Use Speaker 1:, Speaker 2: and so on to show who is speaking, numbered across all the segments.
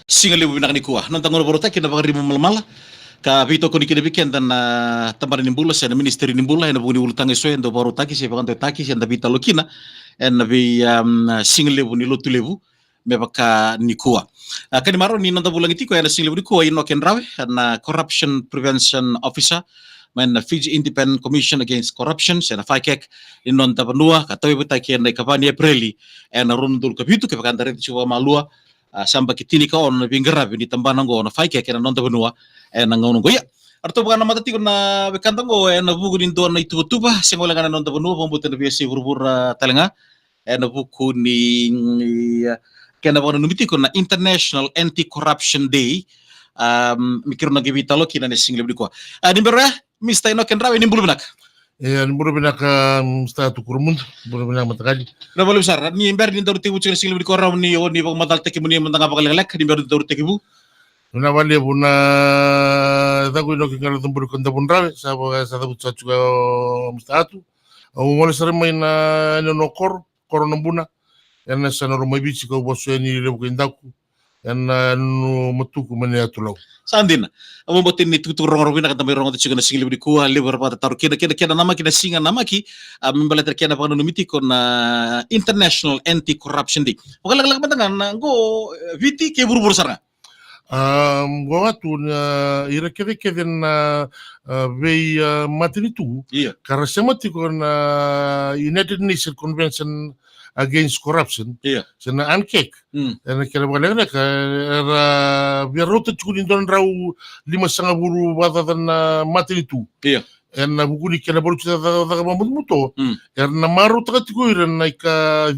Speaker 1: singa lebu binak ni kuah non tangono borota kina bakari malamala ka vito ko nikina biken dan tambar ni bula sa ministeri ni bula na buni ultang eso endo borota ki se bakanto taki se nda vita lokina en vi singa lebu ni lotu lebu me baka ni kuah kani maro ni nonta bulang itiko ya singa lebu ni kuah ino ken rawe na corruption prevention officer men Fiji Independent Commission Against Corruption sena faikek in non tabanua katawi butaki na kapani Aprili en rundul kabitu ke bakandare chuwa malua samba kitini ka on bingera bini tambana ngo na faikek na non tabanua en ngono goya arto bukan mata tiko na bekantango en buku din don itu tuba sengola kana non tabanua pembutan biasa burbur talenga en buku ni kena bona numiti na International Anti-Corruption Day mikir na gibita lo kina ne single bliko ni berah Mista ino ken rawe ni bulu benak.
Speaker 2: Ni bulu benak msta tu kurmun, bulu benak matakali.
Speaker 1: Na bolu besar, ni ember ni daru tebu cek single bliko raw ni oni bang madal teki muni mentanga bakal lek ni ember daru teki bu.
Speaker 2: Na wale buna taku ino ken kalau tumbur konta bun rawe, sa taku juga msta tu. Au mole sare mai na no kor nambuna. Yana sa no mai bici ko bosu ni lebu kendaku. Yana no matuku mane atulau.
Speaker 1: Sandina amo botin ni tutu rong na katamay rong tsuga na single bliko kuah lebar pata taru kena nama kina singa nama ki mimbala terkena pang numiti ko na International Anti-Corruption Day. Pagkalaglag matangan go viti ke buru sarga.
Speaker 2: Gua tu ira kede na vei matinitu.
Speaker 1: Iya.
Speaker 2: Karena semati ko na United Nations Convention Against Corruption.
Speaker 1: Iya.
Speaker 2: Sena ankek. Dan kira bagaimana nak biar rota cukup don rau 5,5 buru batatan mati itu.
Speaker 1: Iya.
Speaker 2: Karena buku ni kena baru cerita tak mampu muto. Karena maru tak cukup dan naik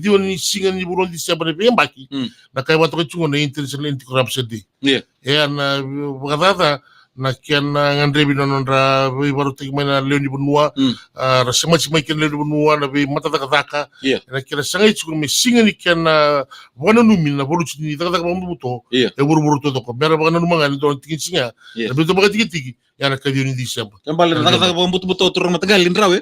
Speaker 2: diwan ni singa ni buron di siapa ni baki. Nak kaya waktu cukup na International Anti-Corruption Day.
Speaker 1: Iya.
Speaker 2: Na bagata na kian ngandre binon ra baru tek mana leon di benua rasema cima kian leon di benua na be mata taka na kira sangai cukup mesinga ni kian wana numin na bolu cini taka mambu buto buru to ko mera bana numanga ni don tikin singa na beto baga tiki ya na kadiyo ni disamba
Speaker 1: kembali taka mambu buto turun matagalin rawe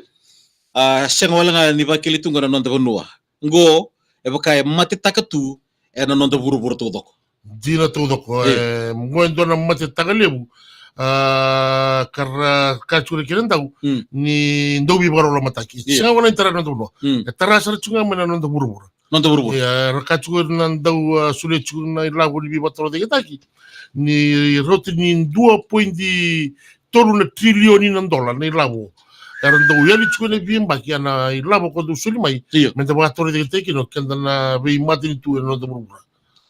Speaker 1: senga wala nga ni bakili tunga na nonta benua ngo baka mati takatu na nonta buru to ko
Speaker 2: dina to ko ngo ndo na mati takalebu karena kacuri kiran tahu ni ndobi baru lama taki. Singa wana intara nonton no. Tara sar cunga mana nonton buru-buru.
Speaker 1: Nonton buru-buru.
Speaker 2: Ya kacuri nandau sulit cunga na lagu di batoro de taki. Ni roti ni 2.3 triliun ni $2 ni lagu. Karena ndau ya ni cunga ni bimba kiana lagu kodu suli mai. Menta batoro de taki no kenda na be mati ni tu nonton buru-buru.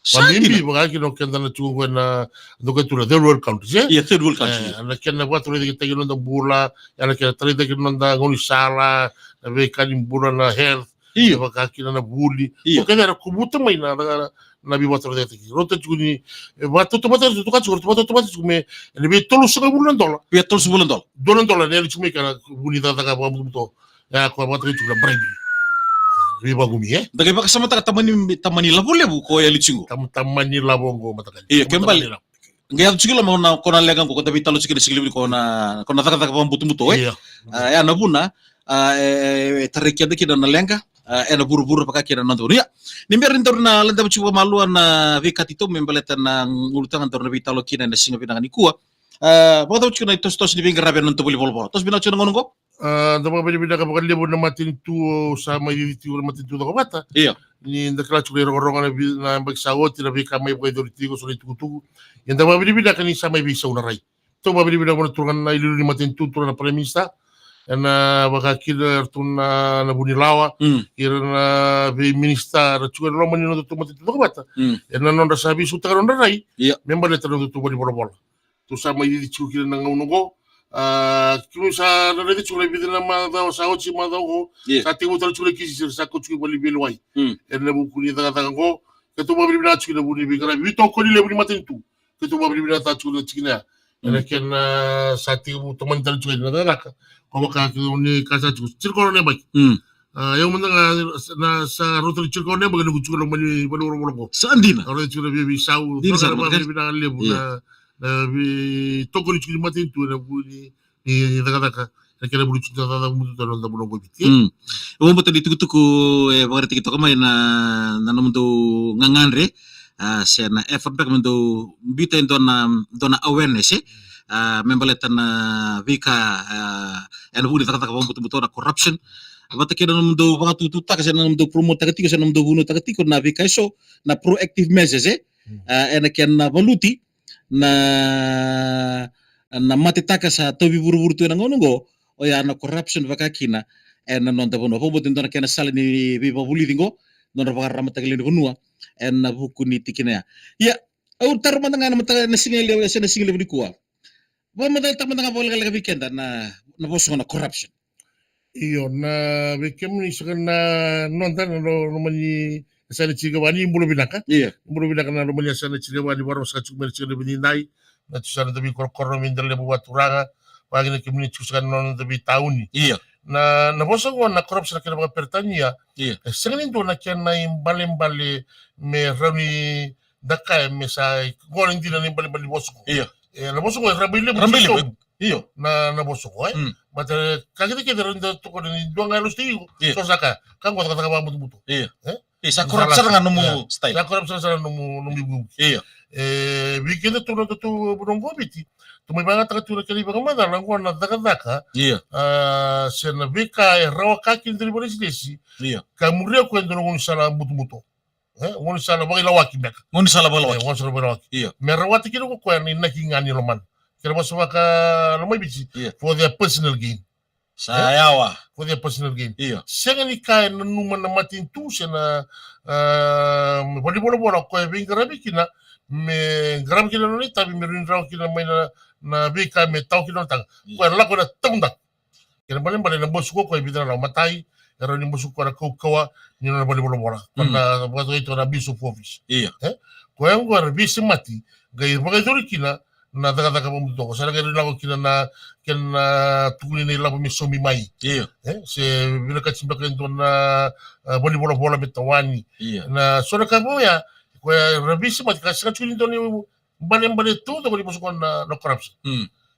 Speaker 2: Mimpi bagaki no kenda na chungu na dokatura third world countries
Speaker 1: third world countries
Speaker 2: na kenda watu rede kita kino nda bula ya na kenda trade kino nda ngoni sala na be kalim bula na health bagaki na buli o kenda na kubuta mai na bi watu rede kita rota chuni watu tomata to kachu tomata chume ne be tolu sa bulan dola
Speaker 1: be tolu sa bulan
Speaker 2: dola ne chume kana buni da ka ba muto ya ko watu chula bribe riba gumi
Speaker 1: Dagai baka sama taka tamani labo lebu ko ya lichingo.
Speaker 2: Tamani labo ngo matakali.
Speaker 1: Iya kembali. Nggak chigila mo na kona legang ko kata bitalo chigila sigili ko na taka taka buto ya na buna tarikia deki na lenga na buru-buru paka kira nanto. Ya. Nimber intor na lenda chuwa malua na vikatito membeleta na ngulutangan tor na bitalo kina na singa pinangan ikua. Bota chuna tos ni binga rabe nanto boli bolo. Tos bina chuna ngongo?
Speaker 2: Dama bida ka bakal lebo na matin tu sama yiti ur matin tu ko bata ni ndakla chule ronga na bagsagot na bika may pwede ritigo so tugu yanda ba bida ka ni sama bisa una rai to ba bida mo turkan na ilu ni matin tu na premista na baka killer tun na bunilawa na be minister chule lo mani no tu matin tu ko bata na non sabi su ta ron rai member letter tu boli bolo tu sama yiti chule na ngunugo kimo sa rede chule bidina ma da sa ochi ma da go sa tibu tar chule kisi sa ko chule boli belwai erne bu kuni da go ke to babri bina chule buni bi kara bi to ko ni le buni matin tu ke to babri bina ta chule chikina ene ken sa tibu to man tar chule da ka ko ka ni ka sa chule chirko ne bai yo manda na sa rotor chirko ne ba ko chule mani bolo ko
Speaker 1: sandina
Speaker 2: ore chule bi sa u to babri bina le bu bi toko ni chuli matin tu na buni ni daga kira bulu cinta da mutu da da bulu biti
Speaker 1: o mo tadi tuku bagara tiki to kamay na namun to ngangandre sen effort bek mendo bita dona awareness membaletan vika en huni takataka betul na corruption bata kena mendo pangatutu tak sen mendo promote takatiko sen mendo hunu takatiko na vika so na proactive measures en ken na valuti na matitaka sa tobi buru-buru tu na ngonongo o ya na corruption vakakina en non tavono po botin dona kena sala ni viva bulitingo non ra ramata kali hunua en na hukuni tikina ya au tar matanga na single ni kuwa wa madal ta matanga bola kala weekend na boso na corruption
Speaker 2: iyo na weekend ni sakana non tan no mani sana chiga wani mbulu binaka na romania sana chiga wani waro sa chukmer chiga bini nai na tusana tabi kororo mindale buat turanga pagi na kimini chusakan non tabi tauni na boso ko na corruption kena mga pertanya sanganin do na kyan na imbale me rani daka me sa ko hindi na imbale boso ko na boso ko rabile na boso ko mata kagita kita rinda to ko ni do nga lusti so saka kan ko kata buto sa corruption nga numu style sa corruption sa numu bubu weekend to na to burongo biti tumay mga tagatura kali bang mana lang ko na daka sena vika rawa kakin dari boleh sisi kamuria ko endo ngon sala mutu ngon sala bagay lawaki mek ngon sala lawaki merawati kino ko ni nakingani roman kira masuk ka romay biti for their personal gain sayawa for their personal gain senga ni kay nanuman na matin tu sena bola ko e garabi kina me garam kina no ni tabi merin raw kina may na vika me tau kina tang ko la ko na tunda kina balen na bosu ko bidra la matai era ni bosu ko na kawa ni na bola na bato ito na bisu office ko yang ko bisu mati gai bagay dori kina na daga mo to sa lagay na ko kina na tukuni ni la mi somi mai se bila ka simba kan na bola betawani na so na ka ya ko rabisi mati ka sa tukuni to ni balen tu to ko bosu ko na corruption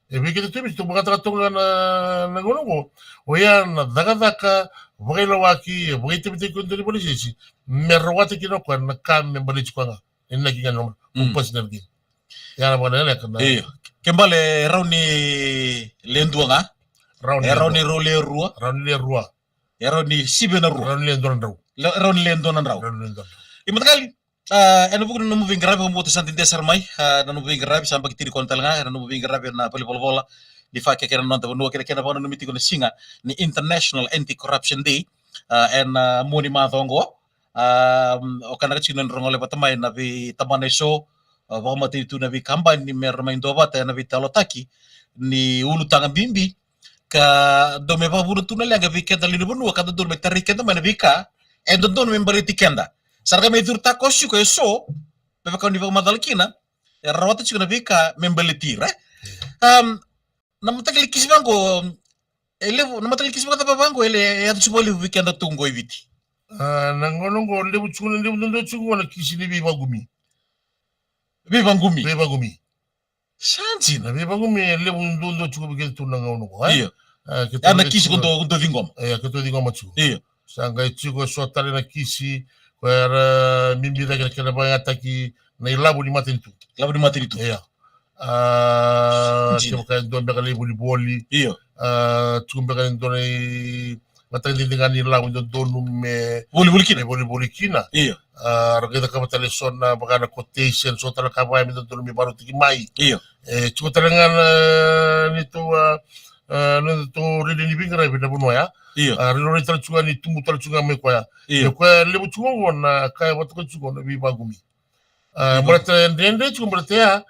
Speaker 2: begitu tu itu mengatakan na ngono o ya na daga bagay lawaki bagay tibi ko ndiri polisi merwati kino ko na kam membali ko nga inagi nga no personal gain ya na bana na kana kembale rauni lenduanga rauni role rua rauni sibena rua rauni lendona raw imatakali ano buku na moving grabe mo to santin desar mai na moving grabe sampai tiri kontal nga na moving grabe na bola di fa kaya non ta no kaya pa no miti ko na singa ni International Anti-Corruption Day and moni mathongo o kana chinon rongole patamay na vi tamane show wa mati tu na vi kampanye ni merma indoba ta na vi talotaki ni ulutang bimbi ka do me pa buru tu na lenga vi kenda lino bonu ka do me tarikenda mana vika e do me mbariti kenda sarga me turta koshu ko so pe ka ni madalkina rawata chuna vika membalitira namatagli kisbango elevo namatagli kisbango tabango ele ya tsuboli weekend tungo eviti nangonongo lebu chuna lebu ndo chungo na kisini biba gumi santi na biba gumi lebu ndo chungo weekend tunanga ono ana kisi ndo vingoma keto vingoma chu sanga chugo sotale na kisi kwa mimbi da kena bayata ki na ilabu ni matinitu siapa don bekali boli cukup bekali don mata dengan nila untuk don me boli kina kita kapan telefon bagana quotation so tala kabai untuk don me baru tiki mai cukup telengan itu itu ridi ni bingra bina buno ya rilo tala cuga ni tumu tala cuga me kwa ya kwa lebu cuga wona kaya watu cuga na bi bagumi berarti dende cuma berarti ya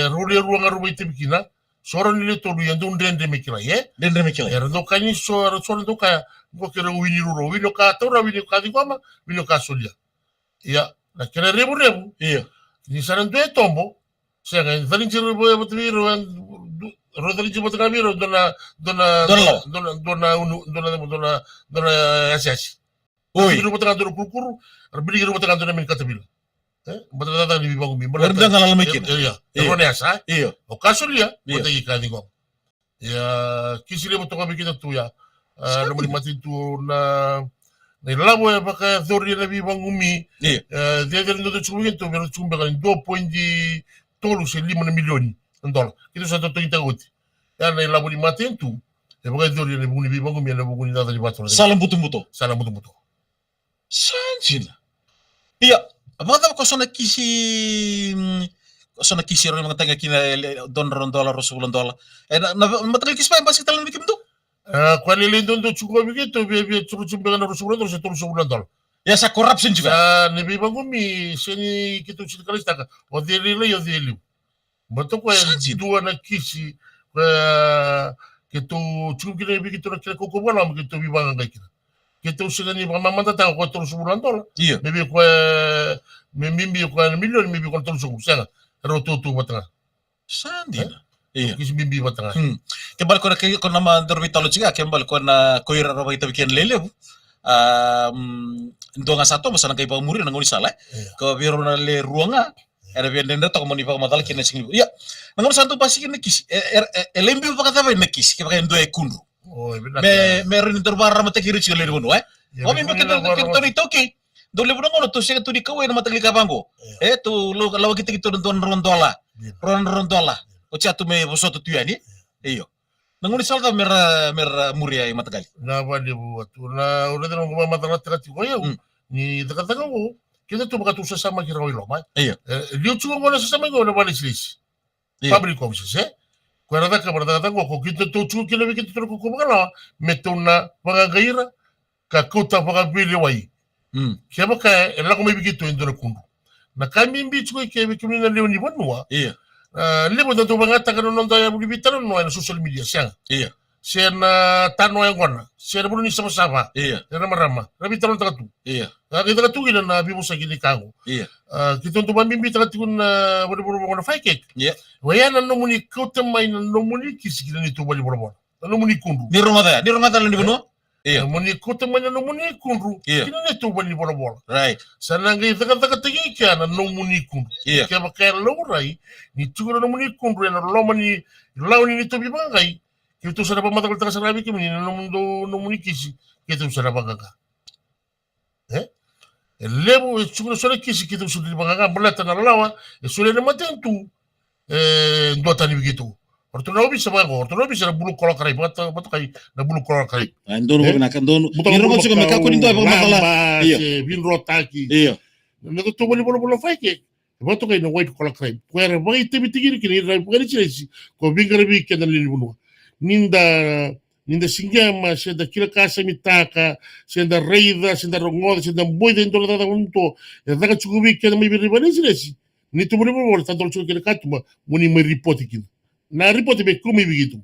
Speaker 2: ruli ruang rumah itu bikinah soran ini tuh yang tuh dende mikirnya ya rendo kani soran tuh kayak gua kira wini kata orang wini kati gua mah wini kasulia ya nah kira ribu ini saran tuh tombo saya kan tadi ciri betul ruang rodali cuma tengah biru dona asiasi biru tengah dona kukur biru tengah dona min kata biru betul-betul di bawah mimbar. Berarti nggak lamikin. Iya. Indonesia. Iya. Okasul ya. Betul ikan ini kok. Ya, kisi dia betul kami kita tuh ya. Nomor 5 itu Nell'avo perché Zorri ne viva con me,
Speaker 1: Iya.
Speaker 2: di avere andato a Ciumento, per Ciumento, in 2,5 milioni di dollari. Che tu sei stato in Tagotti. E hanno il lavoro di Matteo tu, e poi Zorri ne viva con me, ne viva con di Battolo.
Speaker 1: Salam buto-buto.
Speaker 2: Salam mutu.
Speaker 1: Sanjina. Iya, abang ko sona kisi ro mga tanga kina $1 o $10. Matagal kis pa yung basket talang bikim do.
Speaker 2: Quelli lì non ci vuoi che tu vi ciumbano Rosulo, se tu Rosulo dollaro.
Speaker 1: Ya sa corruption juga.
Speaker 2: Sa ne viva con me, se ni che tu ci calista, o di lì o di lì. Ma tu qua due na kisi, che tu ciumbi ne vivi che tu na kina koko wala, che tu viva nga kina. Che tu se ne mamma ta ko tu $10.
Speaker 1: Iya.
Speaker 2: Maybe kwa mimbi kwa milioni, maybe kwa tu Rosulo. Roto tu batanga.
Speaker 1: Sandina. Iya.
Speaker 2: Kisi mimbi batanga.
Speaker 1: Kembali ko na dormi talo chiga, kembali ko na koira ra kita bikin lele bu. Ndo nga sato masana kay pamuri nangoni sala. Ko biro na le ruanga. Era bien denda to mo ni pa madal kina singi. Iya. Nangoni santo pasi kina kisi. Elembi pa kata ba nakisi, ke ba ndo e kunru.
Speaker 2: Oh,
Speaker 1: Me rin dorbar ra mata kiri chiga le bunu O mi kita ni toki. Dole bu ngono to se to di kawe na matali kabango. To lo lawa kita don rondola. Rondola. O tu me bosoto tuani. Iyo. Nanguni salta mer muria i matagali.
Speaker 2: Na wali buat. Na udah dalam gua matagal teka tiko ya. Ni teka-teka ko. Kita tuh bakal tuh sama kira wilo mai.
Speaker 1: Iya.
Speaker 2: Dia cuma gua sama gua na wali silis. Pabrik offices Kau rada ka berada ko kita tuh cuma kira kita tuh ko bakal metuna pagagaira ka kota pagabili wai. Kaya baka ela ko may bigito indo na kundu. Na kami mbich ko kaya kami na leoni bonua.
Speaker 1: Iya.
Speaker 2: Lebo tanto bangata ka non daya bibitaro no na social media siya.
Speaker 1: Iya.
Speaker 2: Siya na tano yang gona. Siya na bulo ni sama-sama.
Speaker 1: Iya.
Speaker 2: Rama-rama. Rabitaro takatu.
Speaker 1: Iya.
Speaker 2: Kita katu gina na bibo sa gini kago.
Speaker 1: Iya.
Speaker 2: Kita untuk mamimbi takatu na bolo-bolo na fake cake.
Speaker 1: Iya.
Speaker 2: Waya na nomuni kota mai na nomuni kisi gina nito bolo-bolo. Na nomuni kundu.
Speaker 1: Ni rumah lang di buno. Iya.
Speaker 2: Nomuni kota mai na nomuni kundu.
Speaker 1: Iya.
Speaker 2: Gina nito bolo-bolo.
Speaker 1: Right.
Speaker 2: Sana ngai taka-taka kya na nomuni kundu.
Speaker 1: Iya.
Speaker 2: Kaya bakaya laurai ni tugo na nomuni kundu na lomani launi nito bibangai. Kita sana pamatagal taka sarabi kami na nomuni kisi. Kita sana bagaga. Lebo sudah sudah kisi kita sudah dibanggakan belata na lawa sudah na matentu dua tani begitu. Orto na bisa bago, orto na bisa na bulu kolak karai, bato kai na bulu kolak karai.
Speaker 1: Dono ko na kan dono. Ni ro ko meka ko nindo ba makala.
Speaker 2: Iya. Bin rotaki.
Speaker 1: Iya.
Speaker 2: Na ko to bolo fake. Bato kai na white kolak karai. Kuera bagi tibi-tibi kini rai bagi chilesi. Ko bingara bi kedan lini bulu. Ninda singema, senda kila kasa mitaka, senda reida, senda rongoda, senda boida indola dada unto, daga chukubi kena mai biribani silesi. Ni tu muni mulu tanto chukubi kena katuma, muni mai ripoti kina. Na ripoti be kumi begitu.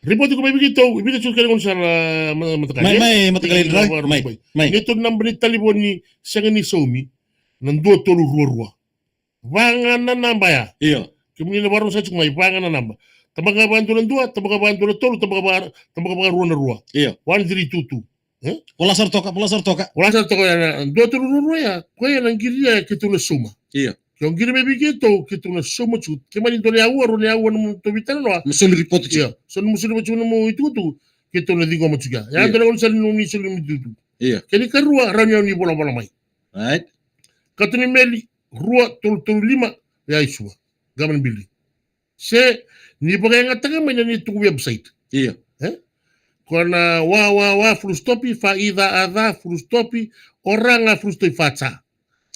Speaker 2: Ripoti kumi begitu, ibita chukubi kena unsara matakali. Mai. Ni tu nambani taliboni sangani saumi, nandua tolu rua. Vanga na namba ya.
Speaker 1: Iya.
Speaker 2: Kemuni na warung sa chukumai, vanga na namba. Tabaga bantuan dua, tabaga bantuan tolu, tabaga rua.
Speaker 1: Iya.
Speaker 2: 1322.
Speaker 1: Polasar toka.
Speaker 2: Polasar toka ya, dua tolu rua ya. Kau yang nanggiria kita na suma.
Speaker 1: Iya.
Speaker 2: Yang kiri begitu kita na suma cut. Kemarin tu ni awal namun tu bitan lah.
Speaker 1: Musul report
Speaker 2: ya. So musul macam mau itu tu kita na digo macam ya. Yang tu orang salin ni salin itu.
Speaker 1: Iya.
Speaker 2: Kini kerua ranya ni bola mai.
Speaker 1: Right.
Speaker 2: Kata ni meli rua tolu lima ya isua. Gaman bili. Se ni bagai ngatakan mana ni tu website.
Speaker 1: Iya.
Speaker 2: Kona wa flustopi faida ada flustopi orang flustopi faca.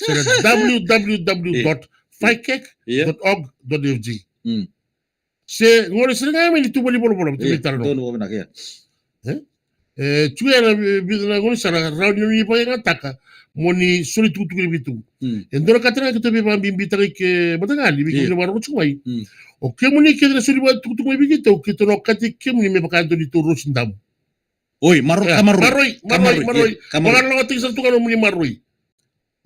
Speaker 2: www.ficec.org.fg. Se ngore sering ni tu boli bolo bitar no.
Speaker 1: Dono benak ya.
Speaker 2: Cuya na bidana ngore sara radio ni bagai ngataka moni soli tutu bitu. Endora katana kita be bimbita ke batangali bikin baru cumai. Oke muni kita soli buat tutu mai begitu kita no kati ke muni me bakanto di turus ndam.
Speaker 1: Oi, maroi.
Speaker 2: Bukan lawa tinggal satu kan muni maroi.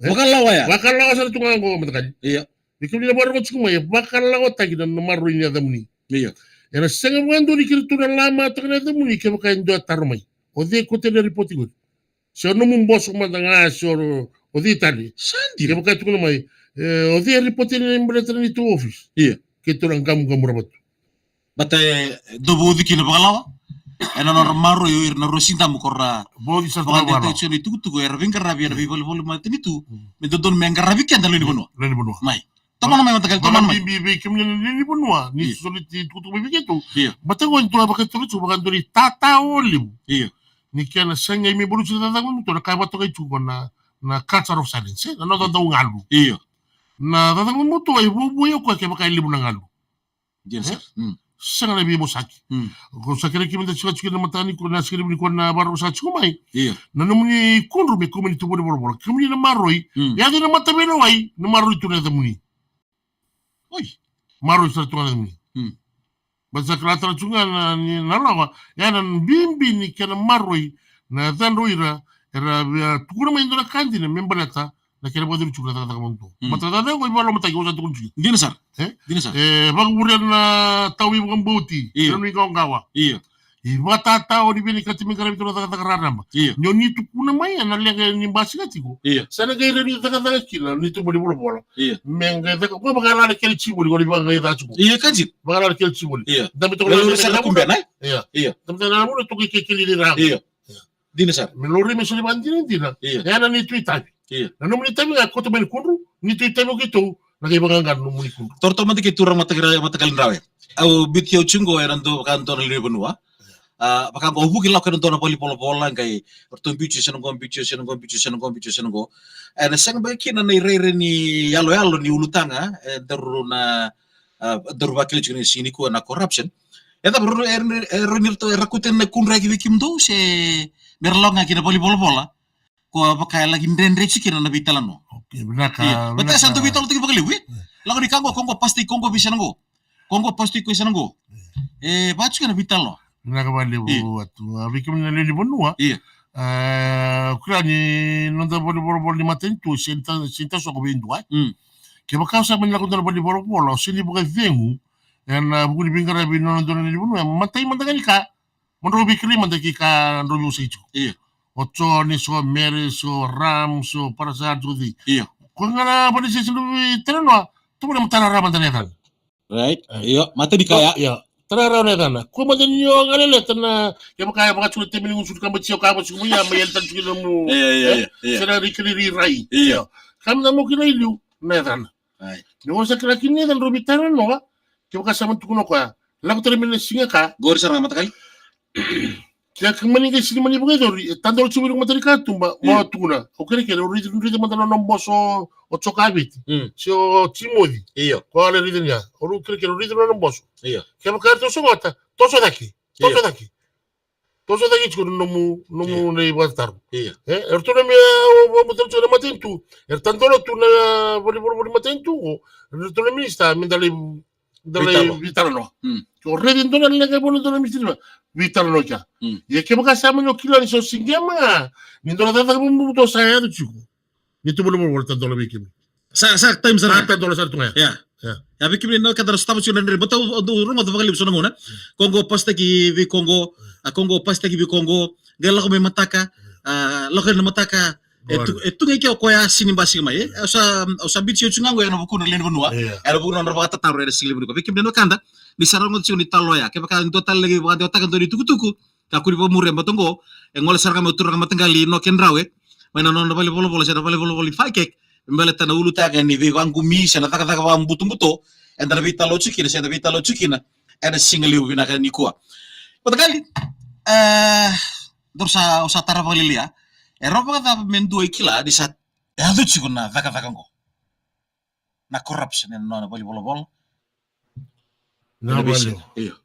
Speaker 1: Bukan lawa ya?
Speaker 2: Bukan lawa satu kan go batangali.
Speaker 1: Iya.
Speaker 2: Bikin baru cumai bakal lawa tagi dan maroi ni ada muni.
Speaker 1: Iya.
Speaker 2: Era senga mando ni kita tu lama takna ada muni ke bakan do tarmai. Ode ko te report go. Se no mun boso madanga soro odi tali.
Speaker 1: Sandi.
Speaker 2: Ke bakan tu mai. Ode report ni mbretra ni tu office.
Speaker 1: Iya.
Speaker 2: Kita orang kamu rabat.
Speaker 1: Bate dobo dikina bakalawa? nor maro yo na rosinta mo korra
Speaker 2: Bodi sa
Speaker 1: pagante
Speaker 2: trabaho.
Speaker 1: to itu tuku vingar rabi bol matin itu don mengar rabi kan dalu ni bono
Speaker 2: Lani bono.
Speaker 1: mai tomana mai matagal tomana mai
Speaker 2: Bibi kami lani bono. Ni sulit tutu bibi gitu.
Speaker 1: Iya.
Speaker 2: Batang itu apa ketulu coba kan dari tata olim.
Speaker 1: Iya.
Speaker 2: Ni kana sanga mi bolu cerita tentang itu na kaya bato kai cuba na culture of silence. Na no tentang ngalu.
Speaker 1: Iya.
Speaker 2: Na tentang mutu ay bubu yo ko kaya bakai libu na ngalu.
Speaker 1: Yes.
Speaker 2: Sanga na bibo saki. Ko sakira kimi da chika chika na matani ko na sakira ni ko na baro sa chika mai.
Speaker 1: Iya.
Speaker 2: Na numuni kunru me community bolu bolu. Kimi na maroi. Ya de na matabeno ai na maroi tu na muni.
Speaker 1: Oi.
Speaker 2: Maroi sa tu na muni. Basa kelatra chunga na ni nalawa ya na bimbi ni kana maroi na tanroira era tukuna maindo na kandi na membalata na kera bodu chunga ta monto matata na ko ibalo mata ko sa tukun chunga
Speaker 1: Dina sar
Speaker 2: bang burian na tawi bang buti no ni ko ngawa
Speaker 1: iya
Speaker 2: Iwatata o di bini kati mengkara itu rata kata karana
Speaker 1: iya
Speaker 2: nyoni tukuna mai na lega ni basi kati ko
Speaker 1: iya
Speaker 2: sana gaira ni ta kata kila ni tu bodi bolo bolo
Speaker 1: iya
Speaker 2: menga ta ko bagala kel chibuli ko di bagala ta chuko
Speaker 1: iya kanjit
Speaker 2: bagala kel chibuli
Speaker 1: iya
Speaker 2: tapi to
Speaker 1: lalu sar kumbe na
Speaker 2: iya
Speaker 1: iya
Speaker 2: tapi na mo to ke kili di ra
Speaker 1: iya Dina sar
Speaker 2: melori me soli bandini dina
Speaker 1: iya
Speaker 2: ya na ni tu itabi
Speaker 1: iya
Speaker 2: na no ni tabi ga ko to ben kunru ni tu itabi gitu na kay bagangan no muni kunru
Speaker 1: torto mati ke turang matagal rawe au bit yo chungo erando kantor li benua baka go hugi law kan dona poli polo pola ngai orton bichu sengo ana sang ba kina nei rere ni yalo ni ulutanga daru na daru bakil chuni sini ko na corruption eta bro ernir to rakuten na kunra gi bikim do se merlonga kina poli polo pola ko baka lagi ndendre chikina na bitalano
Speaker 2: okay benaka
Speaker 1: bata santo bitol tigi bakali wi lago di kongo pasti kongo bisa nango kongo pasti ko bisa nango bachu kana bitalo
Speaker 2: nakabali watu bikim na lili bonua
Speaker 1: iya
Speaker 2: kula ni nonda boli bolo ni matentu sinta so ko bindua ke bakau sa man lakon boli bolo sili buka vengu en buku di bingara bino nonda lili bonua matai mandagan ka mondo bikri mandaki ka ndobi usichu
Speaker 1: iya
Speaker 2: ocho ni so mere so ram so parasa tudi
Speaker 1: iya
Speaker 2: ko ngana boli se sindu terano to mo tara ram taneta
Speaker 1: right iya mata dikaya
Speaker 2: iya Tarara na tana. Ko madan yo ngalele tana ya makaya baka chulo temini usul kamba chiyo kaba chulo ya mayel tan chulo mo.
Speaker 1: Iya.
Speaker 2: Sera rikiri rai.
Speaker 1: Iya.
Speaker 2: Kam na mo kinai liu na tana.
Speaker 1: Ai.
Speaker 2: No sa kala kinni dan robi tara no ka. Ke baka sama tukuno ka. Lago termine singa ka.
Speaker 1: Gor sarang mata kali.
Speaker 2: Kaya kemani ke sini mani bukai dori. Tandor chulo ko matari ka tumba mo tukuna. O kere kere ori matana no boso o chokabiti. Sio Timothy.
Speaker 1: Iya.
Speaker 2: Ko ale ridenya. Oru kere kere ori no boso.
Speaker 1: Iya.
Speaker 2: Kaya baka to so gota. Toso daki chiko nomu nei batar.
Speaker 1: Iya.
Speaker 2: Ertona mi o motor chona matentu. Ertandolo tu na boli matentu. Ertona mi sta mi dale vitalano. Ko redin dona lega bono dona mi sirva. Vitalano cha. Ye ke baka sama no kilo ni so singema. Ni dona tata mo to sa ya chiko. Ni tu bolo volta dona bikim.
Speaker 1: Sa time sarang.
Speaker 2: Tata dona sa tunga.
Speaker 1: Ya. Ya bikim ni kadar stavo chuna ndre bata rumah tu bakali busona ngona. Kongo pasta ki vi Kongo gala ko may mataka lokal na mataka etu ngai ko ya sini basi mai osa bitio chungango ya no buku len bonua era buku no bata taro era sigli buku bikim no kanda di sarango chuni taloya ke baka total lagi baka otakan to di tuku ka kuri po mure matongo ngol sarga mo turga matangali no kenrawe mana no bali bolo faikek mbele tana ulu taga ni vi wangu misa na taka wa mbuto endara vitalo chikina era singli ubina kan nikua patakali dorsa usa tara valilia Eropa kata mendu ikila di saat ya tu cikgu na vaka ngo na corruption yang nona boli bol
Speaker 2: Na bali.
Speaker 1: iya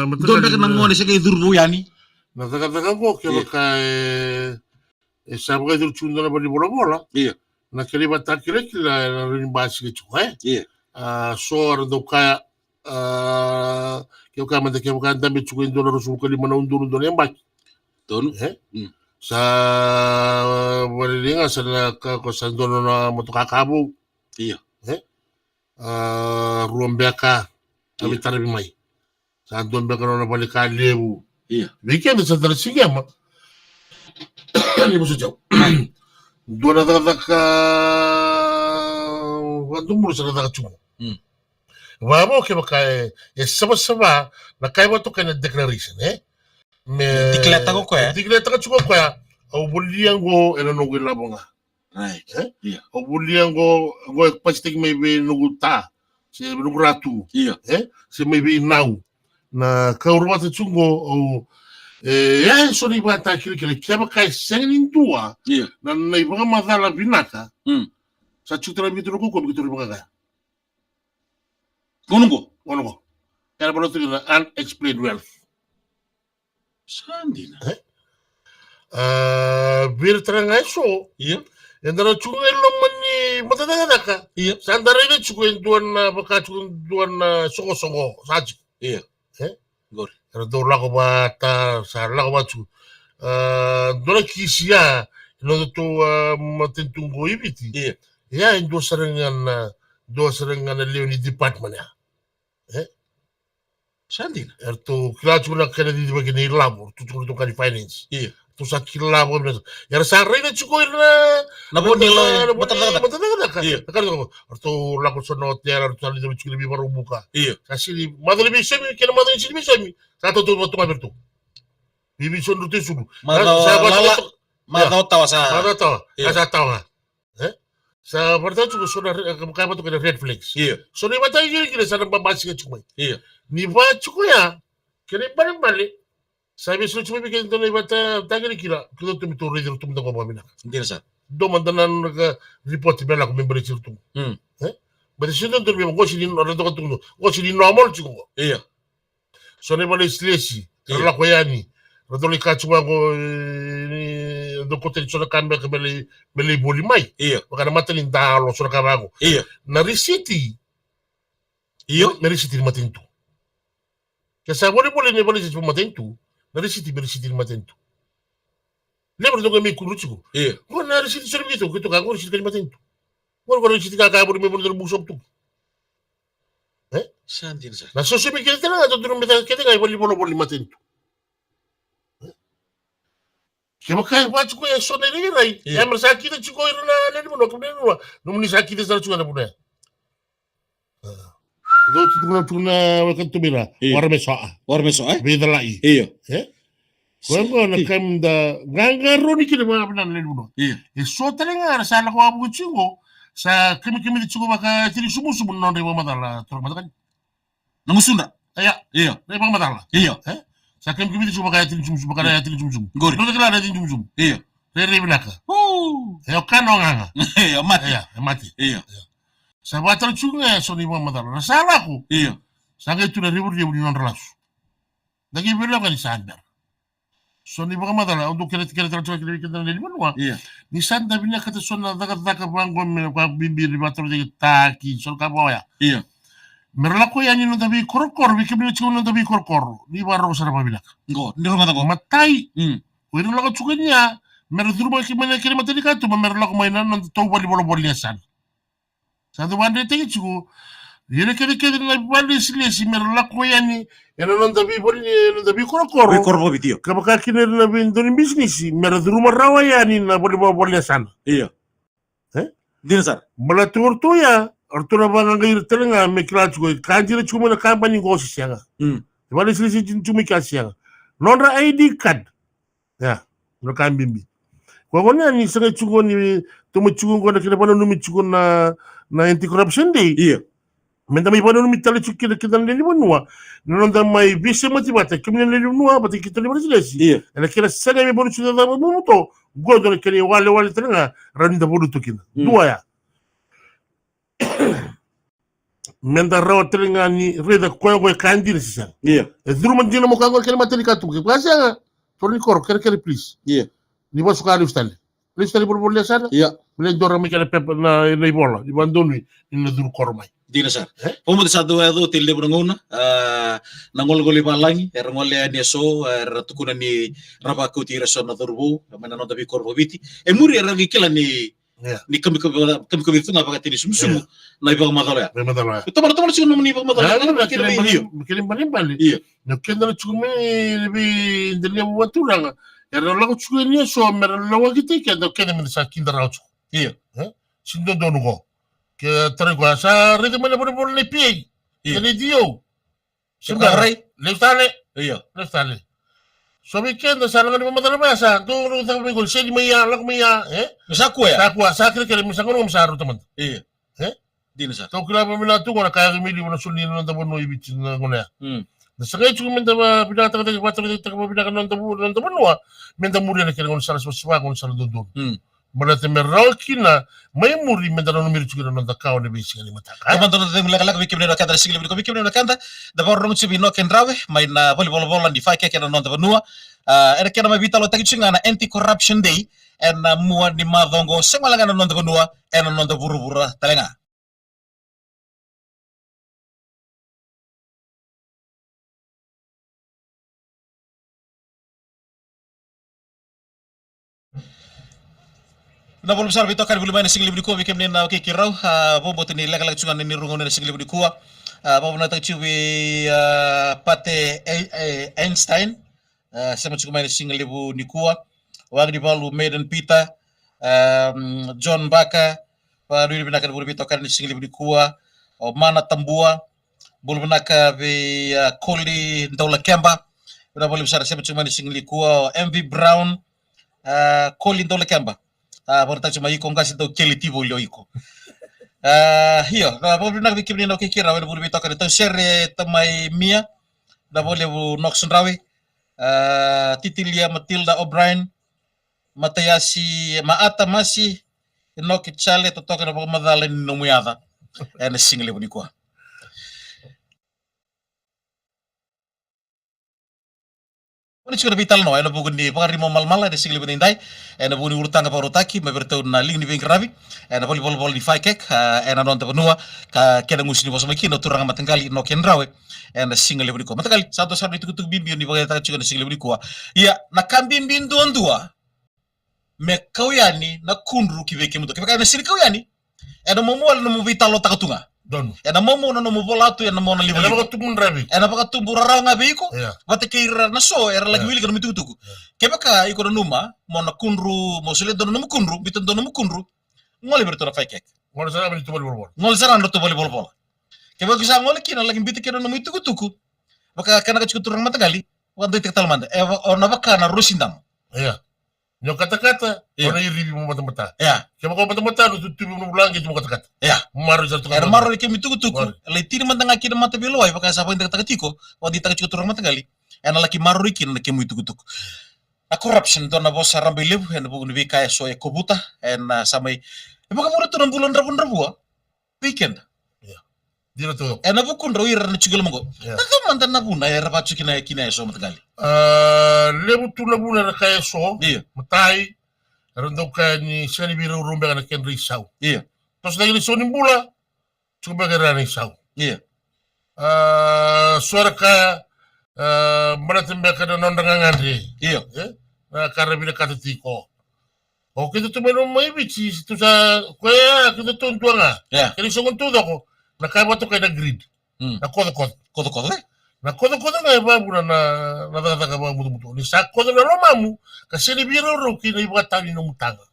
Speaker 2: Don
Speaker 1: beka nang ngone seke durbu yani
Speaker 2: na taka ko ke baka sabu dur chunda na boli bola
Speaker 1: iya
Speaker 2: na kele bata kile na rin basi ke chua
Speaker 1: iya
Speaker 2: sor do kaya ke manda ke baka ndambe chua ndo na rusul kali mana undur ndo nembak
Speaker 1: ton
Speaker 2: sa walilinga sa ko sandono na motukakabu
Speaker 1: iya
Speaker 2: ruambeka abitara bimai sa don beka na balika lebu
Speaker 1: iya
Speaker 2: weekend sa dar sigama ni muso jaw dona daga ka wadum muso daga chumo Vamo che kai sama na kai wato kana declaration me
Speaker 3: Dikleta ko ya.
Speaker 2: Dikleta ko ko ya. Au buliango ena no gilabonga.
Speaker 1: Right. Iya.
Speaker 2: Au buliango go pastik me be no ta. Se no ratu.
Speaker 1: Iya.
Speaker 2: Se me be nau. Na kaurwata chungo au so ni bata kile kema kai sengin tua.
Speaker 1: Iya.
Speaker 2: Na nei banga madala binaka. Sa chutra mitro ko mitro banga. Ngono. Kaya ba natin na unexplained wealth.
Speaker 1: Sandina.
Speaker 2: Birtranga so.
Speaker 3: Iya.
Speaker 2: Endara chungel no mani matadaka.
Speaker 3: Iya.
Speaker 2: Sandara ni chukuen duan baka chukuen duan songo saji.
Speaker 3: Iya.
Speaker 2: Gor. Era do lago bata sa lago batu. Dora kisia no to matentungo ibiti.
Speaker 3: Iya.
Speaker 2: Ya do sarangan leoni department ya.
Speaker 3: Sandina.
Speaker 2: Erto kilachuna kena di bagini labor tu kali finance.
Speaker 3: Iya.
Speaker 2: Tu sakil labor ya sarre na chuko
Speaker 3: Na boni lo
Speaker 2: matadaka.
Speaker 3: Iya.
Speaker 2: Kan erto lago sono tiara tu ali do chukili bi baru buka.
Speaker 3: Iya.
Speaker 2: Kasili madali bi semi kena madali sili bi semi. Satu tu aberto. Bibi sono tu sulu.
Speaker 3: Mada tawa sa.
Speaker 2: Mada tawa.
Speaker 3: Iya.
Speaker 2: Asa tawa. Sa berta chuko sono kaya tu kena red flags.
Speaker 3: Iya.
Speaker 2: So ni batai kira sana babasi ke chumai.
Speaker 3: Iya.
Speaker 2: Ni ba chuko ya. Kene balik. Sabi so chumai bikin to ni bata tagari kila. Kudo tu mito reader tu mito ko mina.
Speaker 3: Hindi sa.
Speaker 2: Do mandanan ka report bela ko member chiru tu. But sinon to mi ko silin ora to tu. Ko silin normal chuko.
Speaker 3: Iya.
Speaker 2: So ni bali slesi. Kala ko yani. Rodoli ka chuma ko ni do ko ten so kambe ka beli boli mai.
Speaker 3: Iya.
Speaker 2: Makana matalin dalo so ka bago.
Speaker 3: Iya.
Speaker 2: Na risiti.
Speaker 3: Iyo.
Speaker 2: Na risiti matintu. Kaya boleh ni boleh jadi matentu. Dari situ matentu. Lembra do kami kuruciku.
Speaker 3: Iya.
Speaker 2: Kau nari situ sering gitu kan kau situ kami matentu. Kau situ kakak boleh dari busuk tu.
Speaker 3: Sandina sa.
Speaker 2: Nah sosial media kita ada turun kita nggak boleh matentu. Kaya kaya baca kau yang sona ini rai. Yang mersaki kita cukup irna ni pun kemudian nomor sakit kita cukup ada punya. Do tuna wakan tumira warme soa beda lai
Speaker 3: Iya.
Speaker 2: ko na kam da gangaro ni kile ba nan le buno
Speaker 3: Iya.
Speaker 2: so telenga sa la ko abu chingo sa kimi di chingo baka tiri sumu non de madala to madakan
Speaker 3: Nangusunda.
Speaker 2: aya
Speaker 3: Iya.
Speaker 2: de ba madala
Speaker 3: Iya.
Speaker 2: sa kimi di chingo baka tiri sumu baka tiri sumu
Speaker 3: Gori.
Speaker 2: do kala tiri sumu
Speaker 3: Iya.
Speaker 2: re binaka
Speaker 3: Oh.
Speaker 2: kan nganga
Speaker 3: Iya, mati.
Speaker 2: mati
Speaker 3: Iya.
Speaker 2: sa batal chunga so ni ba madala sala ko
Speaker 3: Iya.
Speaker 2: Sangay tu na ribur dia non relasu. Dagi bilang kan sandar. So ni baka madala untuk kira kita ni manwa.
Speaker 3: Iya.
Speaker 2: Ni sandar bina kata so na dagat banggon me ka bibir di bator di taki so ka boya.
Speaker 3: Iya.
Speaker 2: Merla ko yani no tabi korkor bi kibir chuno tabi korkor. Ni baro sa ba bilak.
Speaker 3: Ngo, ndiro mata ko.
Speaker 2: Matai.
Speaker 3: Hmm.
Speaker 2: Wiro la ko chukanya. Mer duru ba ki mana kiri matali ka tu merla ko mainan no to bali bolo san. Sa do bande te chuku. Yene kede na bali silesi merla ko yani. Eno non tabi korkor.
Speaker 3: Korbo bitio.
Speaker 2: Kapag kiner na bindon business, meron rumarawa yan na boleh sana.
Speaker 3: Iya. Dina sa.
Speaker 2: Malatur tu ya, orto na bang ngayir talaga may klats ko. Kanjira chuma na company ko siya nga. Wala sila si chumika siya nga. Non-ra ID card. Ya, no kambimbi. Kwa kanya ni sa chugo ni tumuchugo ko na kinapano numichugo na anti-corruption day.
Speaker 3: Iya.
Speaker 2: Menta may pano numitali chukila kita nilimunwa. Nonda may visa matibata kimina nilimunwa pati kita limunwa sila si.
Speaker 3: Iya.
Speaker 2: Ela kira sana may bono chuna na mamuto. Godo na kini wale talaga randa bono to kina. Dua ya. Menda rawa talaga ni reda kwa kandi siya.
Speaker 3: Iya.
Speaker 2: Duru man dina mo kango kina matali ka tuki. Kasi nga torni kor kere please.
Speaker 3: Iya.
Speaker 2: Ni ba sukali ustali. Please tali bono sana.
Speaker 3: Iya.
Speaker 2: Bile dora mi kala pepa na ibola. Di bandoni ni duru kor mai.
Speaker 1: Dina sa. Pumunta sa duwa do tilde nguna nangol-goli malangi ngol ni so tukuna ni raba ko tira so na durbo mana no dabi korbo biti muri rangi kila ni kami tunga pakati ni sumsumu na ibang madala. Tomar sino ni ibang madala.
Speaker 2: Kirim bali. Iya. No kenda na chukumi ni ndani ya waturanga. Era la ko chukumi ni so mera la wagiti kenda mi sa kindara chu. Iya. Sindo donugo. Que trego sa rede mana boleh pi
Speaker 1: Iya.
Speaker 2: Jadi dio.
Speaker 1: Sebenarnya.
Speaker 2: Leftale.
Speaker 1: Iya.
Speaker 2: Leftale. So weekend sana ngani mamatala masa. Tu ru ta mingol sedi maya lak maya,
Speaker 1: Misaku ya?
Speaker 2: Sakre kele misangono misaru teman.
Speaker 1: Iya. Dino sa.
Speaker 2: Tau kila pamila tu ngona kaya mili wana sulni nanta bono ibicin ngona ya. Na sangay cuma minta pindah tak tak patro tak pindah kan nanta bono minta muri na kele ngona sala swa ngona sala dodon. Berarti merau kina mai muri minta no miri cuma nanta kau ne bisi ngani mataka.
Speaker 1: Teman-teman tadi mulai kalak bikin benda kanta sigli bikin benda kanta da baru nung cibi no ken rawe main volleyball di fake kena nanta benua. Era kena mai vitalo tagi cunga na anti corruption day en mua di madongo semalanga nanta benua en nanta buru-buru telenga. Na boleh besar bito kan boleh main single berdua bikin na oke kirau bobo tini lek cungan ni rungon na single berdua bobo na tagciwi pate Einstein sama cungan main single berdua wag di balu Maiden Pita John Baka dulu binakan boleh bito kan single berdua mana Tambua boleh benaka be Koli Ndaula Kemba boleh besar sama cungan main single berdua MV Brown Koli Ndaula Kemba baru cuma iko ngasi tau keli tibo lio iko. Hiyo, na boleh nak bikin ni nak kira, boleh bito kan itu share temai Mia, na boleh Noxon Rawi, Titilia Matilda O'Brien, Matayasi Maata Masi, nok chale totoka na madala ni nomuyada, na single ni ko. Ini sudah vital no, ena bukan di pangari mau mal-mal ada single benindai, ena buni urutanga parotaki, bertahun na ling ni bengkarabi, ena volleyball di faikek, ena nonton benua, kena musim ni bos makin, no turang matengkali no kendrawe, ena single beri ko. Matengkali satu itu kutuk bimbi ni bagai tak cukup single beri ko. Iya, nak bimbi dua, me kauyani na kundru kibeke muto, kibeke na sini kauyani, ena momual no vital lo takatunga.
Speaker 2: Don.
Speaker 1: Ena momo no volatu ena mona libu.
Speaker 2: Ena baka tumun rabi.
Speaker 1: Ena baka tumbu raraw nga beiko.
Speaker 2: Yeah.
Speaker 1: Wate kira na so era lagi wili kana mitutuku. Keba ka iko numa mona kunru mosule dono num kunru biton dono kunru. Ngoli berto na faikek.
Speaker 2: Ngol sara bali tubali bol.
Speaker 1: Ngoli sara ndo tubali bol. Keba kisa ngoli kina lagi bitik kina num tuku. Baka kana ka turang matagali. Wando itektal manda. Ona baka na rusindam.
Speaker 2: Iya. Nyo kata-kata, ona iribi mo mata-mata.
Speaker 1: Ya.
Speaker 2: Kaya ko mata-mata, no tutubi mo bulangi mo kata-kata.
Speaker 1: Ya.
Speaker 2: Maro sa tukang.
Speaker 1: Era maro ke mituku. Leitiri mantanga kina mata beloy baka sa pwede takatiko, wadi taka turang matagali. Ena laki maro ikin na ke mituku. A corruption to na boss rambelew en bugun bi kaya so e kobuta en samay. Baka mo rito ng bulan rabon-rabua. Weekend.
Speaker 2: Dino to.
Speaker 1: En abukun raw ira na chigil mo. Takaman na buna era pachu kina so matagali.
Speaker 2: Lebu tu na buna na kaya so.
Speaker 1: Iya.
Speaker 2: Matai. Aron daw kaya ni sani biro rumbe ka na ken risaw.
Speaker 1: Iya.
Speaker 2: Tos lagi ni so ni bula. Chuba ka rani saw.
Speaker 1: Iya.
Speaker 2: Suara ka manatembe ka na nondangan ri.
Speaker 1: Iya.
Speaker 2: Na karabina ka tiko. O kita tu meron may bici tu sa kaya kita tuntua nga.
Speaker 1: Ya.
Speaker 2: Kaya so kuntudo ko. Nakaba to kay na grid. Na kodokod.
Speaker 1: Kodo-kodo eh?
Speaker 2: Na kodokod nga iba buna na natataka ba mutu-mutu. Ni sa kodo na romamu kasi ni biro ro kina iba tali no mutanga.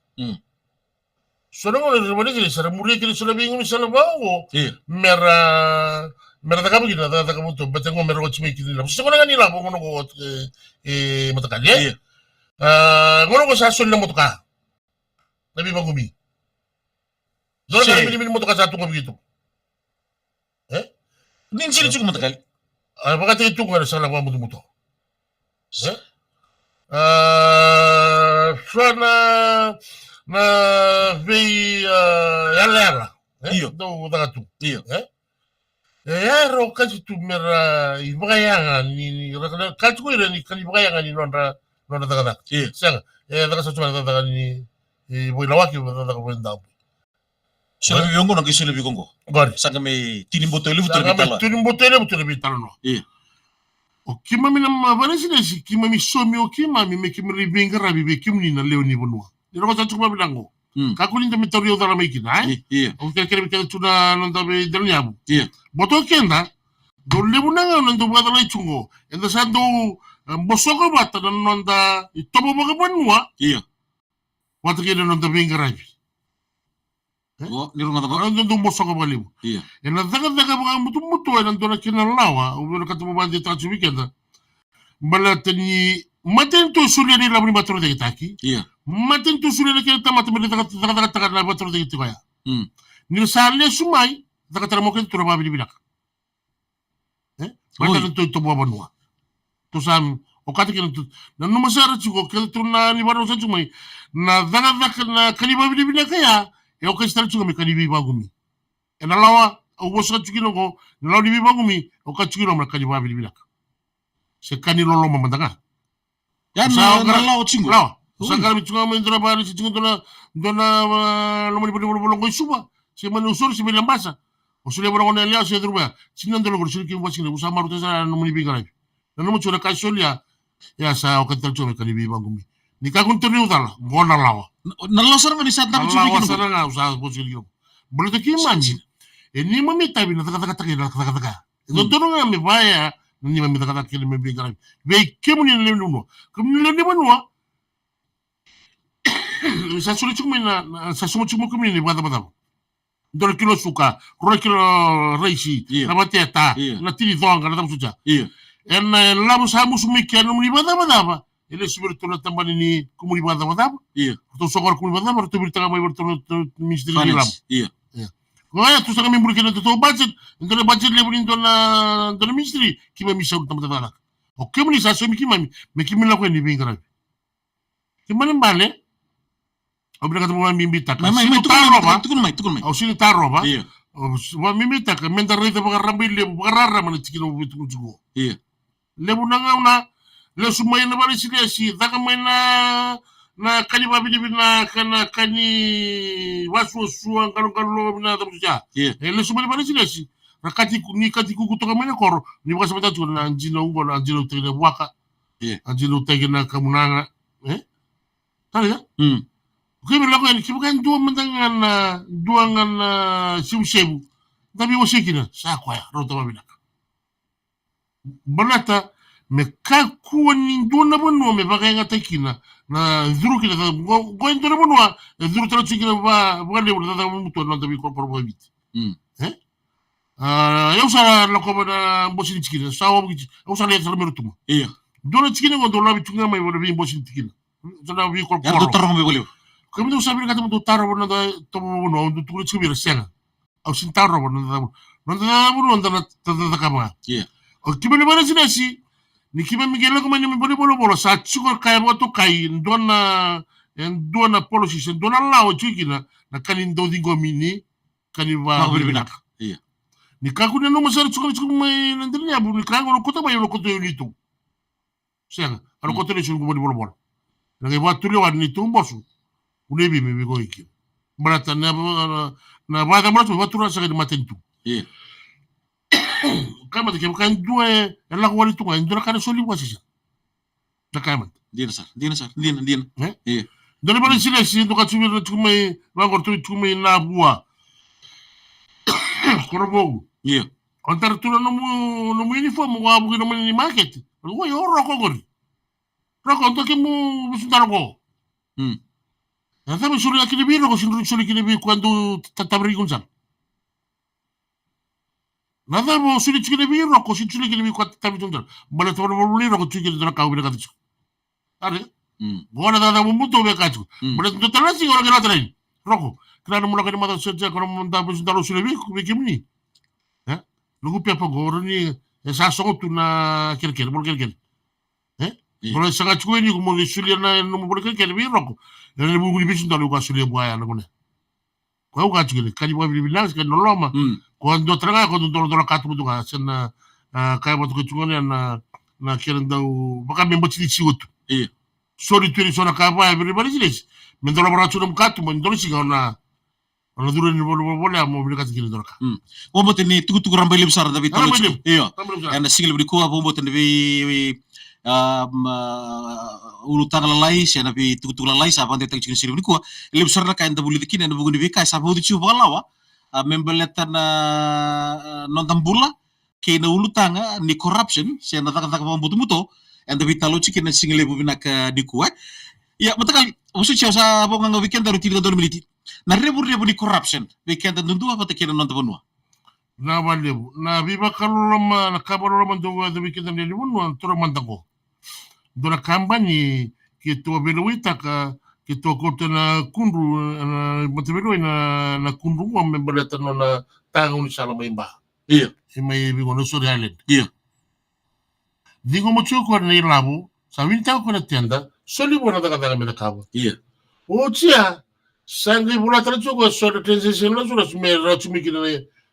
Speaker 2: So na ngone remoni kili sa muri kili so na bingo sa labawo. Mera taka begini taka mutu betengo mera ochimi kili la. So na nila bo ngono ko matakali.
Speaker 1: Iya.
Speaker 2: Ngono ko sa sol na mutuka. Nabi bagumi. Dora na mini mutuka sa tungo begitu.
Speaker 1: Nin sila cukup matagal.
Speaker 2: Baka ito nga sa lang muto-muto. Sana na vei yalera.
Speaker 1: Iyo.
Speaker 2: Do dagatu.
Speaker 1: Iyo.
Speaker 2: Ero kasi tu mera ibagayangan ni kasi ko rin ni ibagayangan ni nonra dagadak.
Speaker 1: Iyo.
Speaker 2: Siya daga sa tuma dagadak ni boy lawaki dagadak ko ndao.
Speaker 1: Sila bibiongo nang sila bibiongo.
Speaker 2: Gori.
Speaker 1: Sanga may tinimboto ilu betul bitala.
Speaker 2: Tinimboto ilu betul bitala no.
Speaker 1: Iya.
Speaker 2: O kima mina mabana sila si kima mi somi o kima mi me kima ribenga rabi be kim ni na leo ni bonua. Ni ro sa chukuma bilango. Kakulinda mitorio dara mai kina
Speaker 1: Iya.
Speaker 2: O kere kere tuna nonda be dalnyabu.
Speaker 1: Iya.
Speaker 2: Boto kenda do lebu nanga nonda bada lai chungo. Enda sando bosoko bata nonda itobo baga bonua.
Speaker 1: Iya.
Speaker 2: Wata kere nonda benga rabi.
Speaker 1: Oh, ni rumah tangga.
Speaker 2: Ando ndo moso ka balibu.
Speaker 1: Iya.
Speaker 2: Na daga mga mutu na ndo na kinalawa, ubero ka tumo bandi ta weekend. Balatani matin to sulia ni labri batro de taki.
Speaker 1: Iya.
Speaker 2: Matin to sulia na kita mata mele daga na batro de kaya. Ni sale sumai daga tara mo kento ba bilibilak. Badan to bo banua. To sam o kata kino to na no masara chuko kento na ni baro sa sumai na daga na kaliba bilibilak kaya. Eu que estar chuko me kalibi bagumi. Na lawa o bosa chukino go na lawa libi bagumi o ka chukino ma kaliba bilibilak. Se kani lolo mamandanga.
Speaker 1: Ya na lawa chingo.
Speaker 2: Lawa. Sangkal bichunga mendra bari si chingo dona lo mani bolo go suba. Se mani usur si bilang basa. Usule bolo ngone lia se druba. Sinan dolo gorsul ki wasine usa maru tesa no mani bigara. Na no mucho na kasolia ya sa o kantal chume kalibi bagumi. Ni ka kun tuni udala gona lawa.
Speaker 1: Na lawa sarang ni satna bichu
Speaker 2: bikin. Lawa sarang usa bosil yo. Bolo te ki manji. E ni mami tabi na taka. Dono nga me vaya ni mami taka kile me bigara. Ve kemu ni le nuno. Kemu le banua. Sa suli chukumi na sa sumo chukumi kumi ni bada. Dono kilo suka, ro kilo reisi, na bateta, na tiri donga na tamsuja. En lamu sa musumi kenu ni bada. Ele subir na tambani ni kumuri bada. To sokor kumuri bada, to bir tanga mai bertono ministri ni lam. Kaya tu sanga memburu kena to budget, ndole budget le burin dona ministri kima misa utama tata. O kemuni sa somi kima me kimila ko ni bingara. Kimani mbale Obra kata mo mimbita ka. Sino taroba? Tukun mai. O sino taroba? Iya. Wa mimbita ka menda rita baka rambil le baka rara man tikino bitu jugo.
Speaker 1: Iya.
Speaker 2: Lebu nanga una le sumay na bali sila si daga may na kani babi na kana kani wasu suang kanu na tapu siya.
Speaker 1: Iya.
Speaker 2: Le sumay na bali sila si rakati ni kati kukuto ka mana kor ni baka sabata tu na anjino ungo na anjino tege waka.
Speaker 1: Iya.
Speaker 2: Anjino tege na kamunanga. Tadi ya? Kaya bilang kibukan dua ngan sibu tapi wasikina sa kwaya rota babila balata me kakuwa ni dona bono me bagay nga takina na zuru kina go ndona bono zuru tra chikina ba le wala muto na tabi ko probabit eu sa la ko na bosin chikina sa wo eu sa le tra merutumo
Speaker 1: iya
Speaker 2: dona chikina go dona bi chunga mai wala bi bosin chikina dona bi ko
Speaker 1: ya doctor mo boleh
Speaker 2: Kami tu sabi kata mo taro na tomo no tu tulis kubir senga. Au sin taro na tamo. Na tamo na tata kama.
Speaker 1: Iya.
Speaker 2: O kiba ni bana sinasi. Ni kiba migela ko mani bolo sa chukor kaya mo to kai dona policy sen dona lao chukina na kanin do dingo mini kaniba
Speaker 1: binak. Iya.
Speaker 2: Ni kaku na no masar chukor mai nandinya bu ni kango no kota mai no kota yunito. Senga. Ano kota ni chukor bolo. Na iba tulio ni tumbosu. Unebi me go iki. Barata na bada mara tu batura sa de matentu.
Speaker 1: Iya.
Speaker 2: Kama de kan due la wali tu kan dura kana soli wasi. Da kama.
Speaker 1: Dina. Iya.
Speaker 2: Dole bali sile si do ka tu mai va gor tu mai na bua. Korobo.
Speaker 1: Iya.
Speaker 2: Antar tu no mu uniform wa bu no ni market. Wo yo roko gor. Roko to ke mu bisundaro go. Sabi suri kini biro ko suri kini biro quando tatabri kunsan. Nada mo suri kini biro ko suri kini biro quando tatabri kunsan. Bala tabar biro ko suri kini kau biro katisu. Are? Bukan ada mutu be katisu. Bala tu talasi orang kena terain. Roko. Kena mula kena mata saja kalau munda bisundaro suri biro bikimni. Lugu piapa goro ni sa songo tu na kerker bol kerker. Kalau sangat cukup ni kumuli suri na no bol kerker biro ko. Ele bugu ni bisu ndalu kwa suli bwaya na kone. Kwa uka chikile kani bwa bibilansi kani noloma. Kwa ndo tranga kwa ndo ndo katu mutu ka sena kaya watu kuchungone na kira ndau baka membo chili chiwotu.
Speaker 1: Iya.
Speaker 2: Sori tueri sona kaya everybody chiles. Mendo la barachu mkatu mo ndo chiga ona dure ni bole amo bila kati kile doraka.
Speaker 1: Ombo teni tuku rambai lebsar da bitolo. Iya.
Speaker 2: Anda
Speaker 1: single bri ko ombo teni vi ulu tanga lalai se na bi tuku lalai sa bande tak chikin siri ko lebsar na kain da buli dikine na bugu ni vi kai sa bodi chu balawa membeletan nondambula ke na ulu tanga ni corruption se na tak muto anda vitalo chikin na single bu binak di kuat ya matakali usu chia sa bo nga weekend daru tiri do militi Na rebu di corruption. Weekend tentu apa tekiran nonton benua.
Speaker 2: Na walebu. Na biba kalulama na kabalulama do the weekend na limun toro mantango. Do na kampanye kitu beluita ka kitu kota na kundu na matebelo na kundu wa memberata no na tango ni sala maimba.
Speaker 1: Iya.
Speaker 2: Imai bigo no sori island.
Speaker 1: Iya.
Speaker 2: Digo mo chuko na ilabu sa winta ko na tenda soli bona daga mena kabo.
Speaker 1: Iya.
Speaker 2: O tia sangue bula tracho ko so de transition na sura me rachu mi kina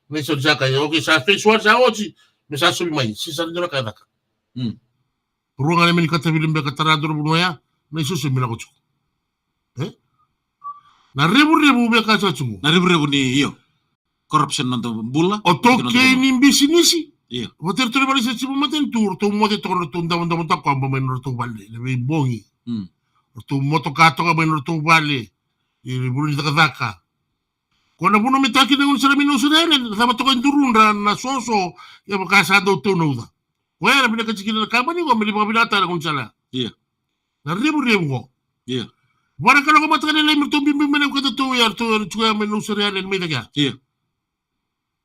Speaker 2: ne so jaka yo ki sa face wa sa ochi me sa subi mai si sa ndora ka daka. Ruanga ne meni kata bilimbe ka tarador bunoya na iso se mila ko chuko. Na rebu be ka chuko.
Speaker 1: Na rebu ni iyo. Corruption nonton bula.
Speaker 2: O to ke ni bisinisi.
Speaker 1: Iya.
Speaker 2: Water to bali sa chibu maten tur to mo de to to ndam ta ko ba men to balle le be bongi. To moto ka to ba men to balle. I bulu di daka. Kona buno mitaki na un salamino surelen, sama to kan turunda na soso ya bakasa do to no da. Wala bina ka chikina na kama ni ko mili pabilata na kun sala.
Speaker 1: Iya.
Speaker 2: Na rebu ko.
Speaker 1: Iya.
Speaker 2: Wala ka ko mataka na lemir to bimbi mena ko to ya to chuya menu surelen me daga.
Speaker 1: Iya.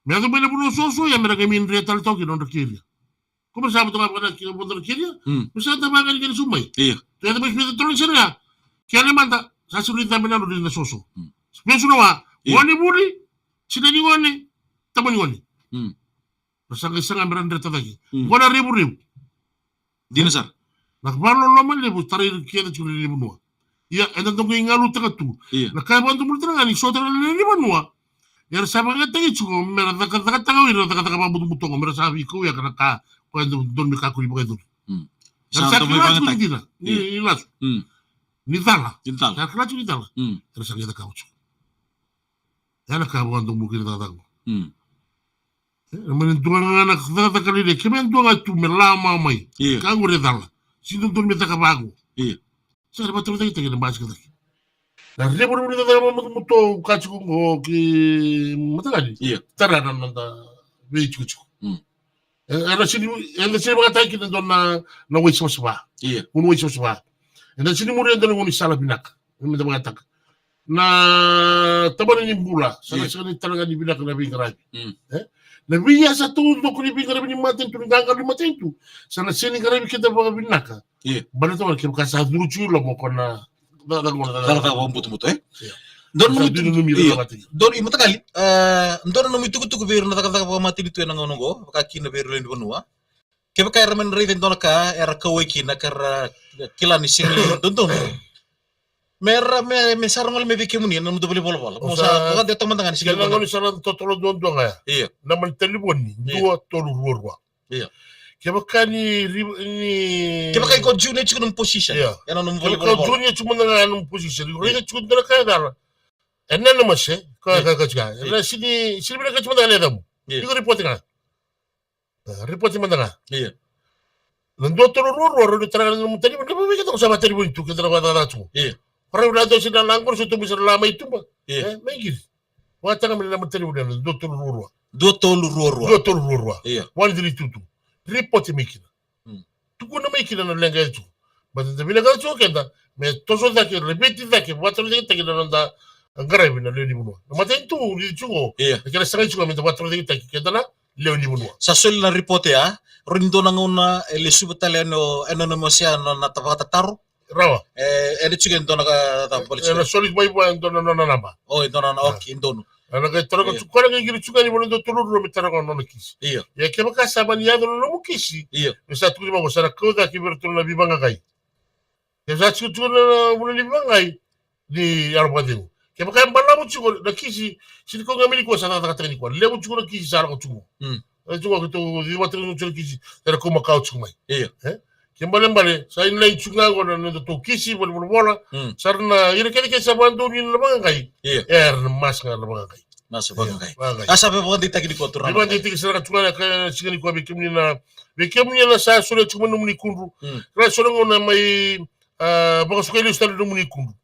Speaker 2: Me ado bina buno soso ya mera min retal to ki non kiria. Como sabe to ba na ki bondo kiria? Bisa ta ba ni sumai.
Speaker 1: Iya.
Speaker 2: To ya me to ni sera. Ki ale manda sa sulita mena no na soso. Spesu no wa wani buri sida ni wani tamani wani sanga miranda tadagi wala rebu
Speaker 1: dina sar
Speaker 2: nak barlo lo man lebu tari keda chuli lebu no ya enda to ngalu takatu na ka bantu mul tanga ni sotara lebu no ya sabanga tagi chuko mera taka wiro taka babu muto mera sabi ko ya kana ka kwendo don mi ka kuli bogedo
Speaker 1: sa to mai bangata
Speaker 2: ni lasu ni tala sa klachu ni tala terus sanga da kauchu yana ka wando mukir da dago men duanga na khada kali de kemen duanga tu melama mai ka ngure dala sido don me taka bago sa ba tu de te mas ka da rebur da muto ka chu ko ki matali tara na da be chu ana sini ba ta ki don na wi so ba un wi so ba ana sini muri da ngoni sala binak me da ba ta na tabani ni bula sana sana talaga ni binak na bingarabi na biya sa tudo ko ni bingarabi ni matin tu nganga ni matin tu sana sini garabi kita ba binaka bala to ke ka sa duchu lo mo kona da
Speaker 1: kala ka butu don don imata kali don no mitu kutu ver na taka mati itu na ngono ka kina ver len bonua ke ba kay ramen riden don ka era ka weki na kara kila ni singi don Mera me sarangol me bike muni namu dobele bola. Musa ka de teman-teman sih.
Speaker 2: Kalau ngoni saran totolo don ya.
Speaker 1: Iya.
Speaker 2: Namal telefoni dua tolu ruwa.
Speaker 1: Iya.
Speaker 2: Kebakani
Speaker 1: Kebakani ko june chukun position.
Speaker 2: Iya.
Speaker 1: Yana num
Speaker 2: bola. Ko june chukun nang position. Rega chukun dala kaya dala. Enna no mashe ka chika. Na sini bina ka chukun dala damu. Iko reporting ka. Reporting mandanga.
Speaker 1: Iya.
Speaker 2: Nando tolu ruwa ro tara nang tani mo ba kita usah telefoni tu kita ba dala tu.
Speaker 1: Iya.
Speaker 2: Orang udah tahu sudah langgur sudah bisa lama itu mah. Megir. Wata kami nama teri udah Dr. Rurua.
Speaker 1: Iya.
Speaker 2: Wani dari tutu. Report mikina. Tuku na mikina na lenga itu. Bata tabi lenga itu kenda. Me toso dake repeti dake. Wata dake take na nanda ngarabi na leo ni bunua. Na mata itu di chugo.
Speaker 1: Iya.
Speaker 2: Kira sangai chugo minta wata dake take kenda na leo ni bunua.
Speaker 1: Sasol na report ya. Rindo na nguna elisu bataliano anonymous na tapakataru.
Speaker 2: Rawa.
Speaker 1: Ede chicken dona ka ta polisi.
Speaker 2: Na solid mai buat dona namba.
Speaker 1: Oh, dona okay, dono.
Speaker 2: Ana ka tara ka chukara ka giri chukani bono do tulu ro mitara ka no kisi.
Speaker 1: Iya.
Speaker 2: Ya ke baka saban ya do no kisi.
Speaker 1: Iya.
Speaker 2: Bisa tu ma sara ko da ki bertu na bibanga kai. Ya sa chu chu na bono ni bibanga kai di arba de. Ke baka bala mu chuko na kisi, si ko ngamili ko sa ta ka tani ko. Le mu chuko na kisi sara ko chuko. Chuko ko to di watri no chuko kisi. Tara ko makau chuko mai.
Speaker 1: Iya.
Speaker 2: Kembali sa inlay chunga ko na to kisi bola sarna ire kene ke sabandu ni na bangai na mas nga na bangai
Speaker 1: mas bangai asa pe pokon ditaki di kotur
Speaker 2: di ban ditaki sa chunga ka sigani ko bikim ni na sa sule chuma no muni kundu ra solo ngona mai baka sukeli stali no muni kundu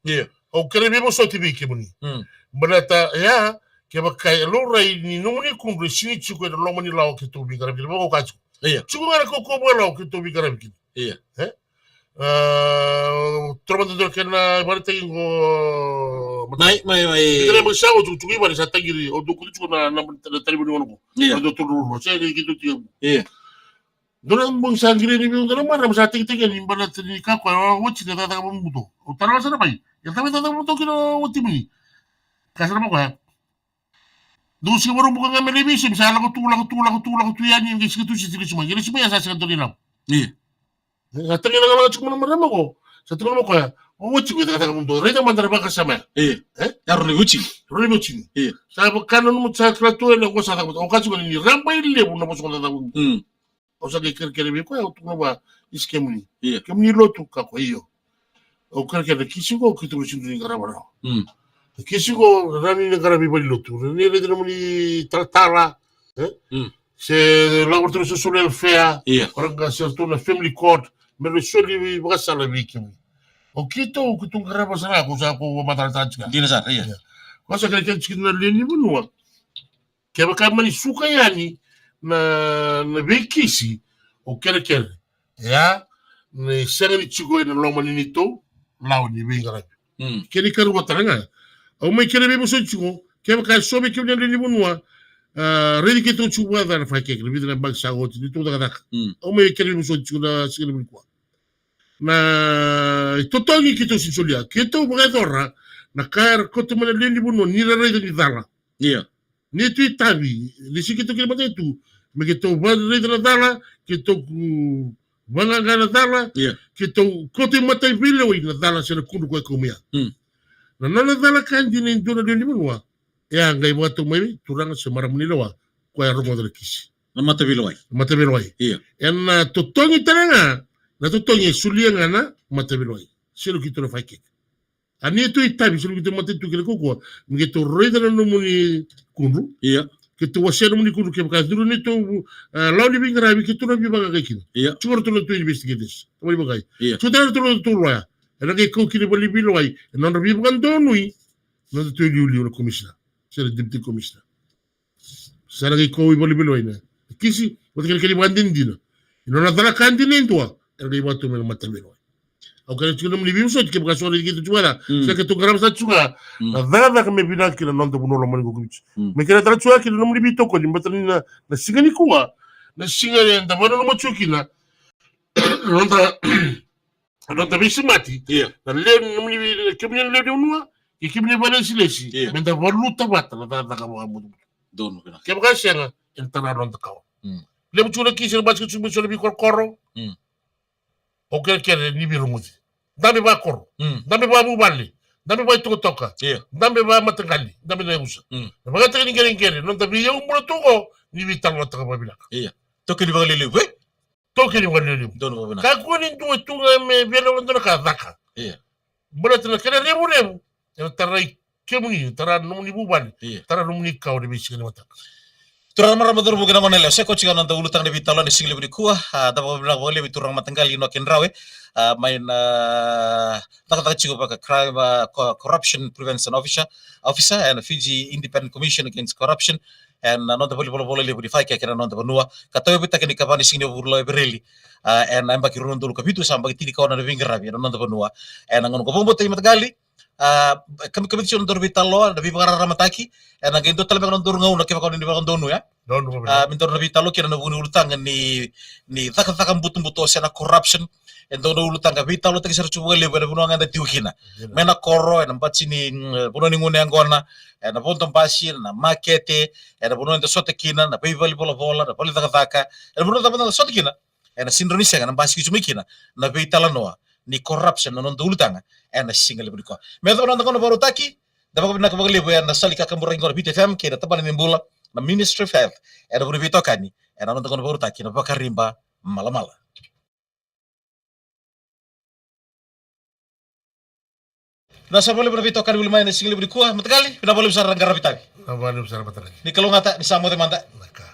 Speaker 2: o kere bi mo so tibi ke muni balata ya ke bakai lo rai ni no muni kundu sini chuko lo muni lawo ke to bi garab ki bako ka chuko ngara ko bo lawo ke to bi garab ki
Speaker 1: iya
Speaker 2: trovando che na parte
Speaker 3: Mai.
Speaker 2: Kita magsawa cuci iba sa tagiri o dukuli cuci na tali mo ko.
Speaker 1: Iya.
Speaker 2: Do tulu saya gitu tiyo.
Speaker 1: Iya.
Speaker 2: Doon mong sangiri ni bilang doon mara sa tingting ni bala ni ka ko watch na tata mo muto. O tara sa na pai. Ya tama tata mo to kino wati mo ni. Kasama mo ka. Doon siguro mo nga malibisim sa ko tula ko yan yung gis ko si sila Yan si Maya sa sa doon
Speaker 1: Iya.
Speaker 2: At ang nga mga mo naman ko. Sa tulong mo ko. O watch ko tata mo to. Rita man ba kasama.
Speaker 1: Iya. Yaro ni uchi.
Speaker 2: Rolimuchin.
Speaker 1: Iya.
Speaker 2: Sa kanon mo sa klatuan ko sa takot. O kasi ko ni rampay lebu na mo sa tata mo. O sa kikir ko ya utuk ba iskemuni.
Speaker 1: Iya.
Speaker 2: Kemuni lotu ka ko iyo. O kira kisigo kitu sindu ni garabara. Kisigo rani ni garabi bali lotu. Rani le dina muni tratara. Se laboratorio social fair.
Speaker 1: Iya.
Speaker 2: Orang ka sertu na family court. Melo soli basa la bikimi. O kito kitu garaba sana ko sa ko matara tajka.
Speaker 1: Dina sar, iya.
Speaker 2: Masa kaya chikin na leni bunwa. Kaya ka mani suka yani na bekisi o kere ya ne sereni chigo na loma ni to law ni be ngara kene karu wataranga o mai kere be muso chigo kaya ka sobe kene ni bunwa redi ke to chuwa da fa ke ni bidna bag sa got ni to da o mai kere muso chigo na sigel bu kwa na to tongi ke to sinsolia ke to ba dora na kar ko to mena ni bunwa ni redi ni dala
Speaker 1: Iya.
Speaker 2: ni tu tabi ni sikito ke mate tu me que to va de la dala que to van a ganar dala que to kote mate vile o na dala se ku ko komia na na dala kan din en dona de limunwa ya ngai wa to mai turanga se maramuni lawa ko ya romo de kisi
Speaker 1: Na mata bilawai.
Speaker 2: mate biloi
Speaker 1: Iya.
Speaker 2: en na to tongi taranga na to tongi sulianga na mate biloi se lo kito fa ke ani to itabi se lo kito mate tu ke ko me que to roida no muni kunru
Speaker 1: Iya.
Speaker 2: que tu washer muni kudu ke ka duru ni to lawli bi ngara bi ke tu bi baga ke kin
Speaker 1: Iya.
Speaker 2: chur tu to investigators to bi baga
Speaker 1: Iya.
Speaker 2: tu dar tu to loya era ke ko kini bali bi loy non bi baga do nui non to liu no commissioner c'est le deputy commissioner sala ke ko bali bi loy na kisi o te ke ban din dina non na dala kan din to era ke batu me mata bi loy au kare tu no mi bi so ke baga so ke tu chuala se ke tu garam sa chuga na dala ka me bina ki non to buno lo mani ko kuchi me kira tra chua ki no mi bi to ko ni mata ni na sigani kuwa na sigani nda bano no chuki na non ta bisi mati na le no mi bi ke mi le de unwa ki ki mi bana silesi me nda valu ta bata na ta ka mo
Speaker 1: Dono kena.
Speaker 2: ke baga senga entara non ta ka le mu chula ki se ba chu mi so bi korkoro o ke ni bi rumuti dame ba koro dame ba bubali dame ba itu toka dame ba matangali dame na usa na baga tani ngere non tabi yung mula tuko ni vital wa taka babila
Speaker 1: Iya. Toke di baga lele, we?
Speaker 2: toke ni wale
Speaker 1: Dono babina.
Speaker 2: ka kunin tu me vela wando ka daka
Speaker 1: Iya.
Speaker 2: mula tana kena rebu ya tarai kemuni tara numuni bubali tara numuni ka o de bisi ni mata
Speaker 1: Turang marama duru bugina manele se ko chiga nanta ulutang de vitalo ni single budi kuah da babina bole biturang matanggali no kenrawe main tak chigo baka crime corruption prevention officer and Fiji Independent Commission Against Corruption and nonta bole le budi faika kena nonta banua katoy bita kini kapani single burlo bereli and amba kirun dulu kabitu samba tidi kawana de vingrabi nonta banua and ngon ko bombo tay matgali kami syon dor vitalo da bibara ramataki and again to talaga non dor ngauna ke bakon ni bakon donu ya
Speaker 2: don
Speaker 1: min dor vitalo kira na buni ulutang ni takam butum buto sena corruption and dono ulutang ka vitalo tagi ser chuwa le bana buno nganda tiukina mena korro and bachi ni buno ni ngune angona and bonton pasi na makete and buno ndo sotekina na bibali bola na poli taka and buno ndo sotekina and sindronisia na basi chumikina na vitalo noa ni corruption non ulutanga and single budi ko medo non kono baru taki dapat bina kabali bu na salika kamburing ko BTFM ke da taban ni bula na Ministry of Health and budi bitokani and non kono baru taki na bakarimba mala na sa boleh berbitokani bulu main single budi ko matagali bina boleh besar rangga rabitagi
Speaker 2: na bali besar batali
Speaker 1: ni kalau ngata ni samo te manta
Speaker 2: naka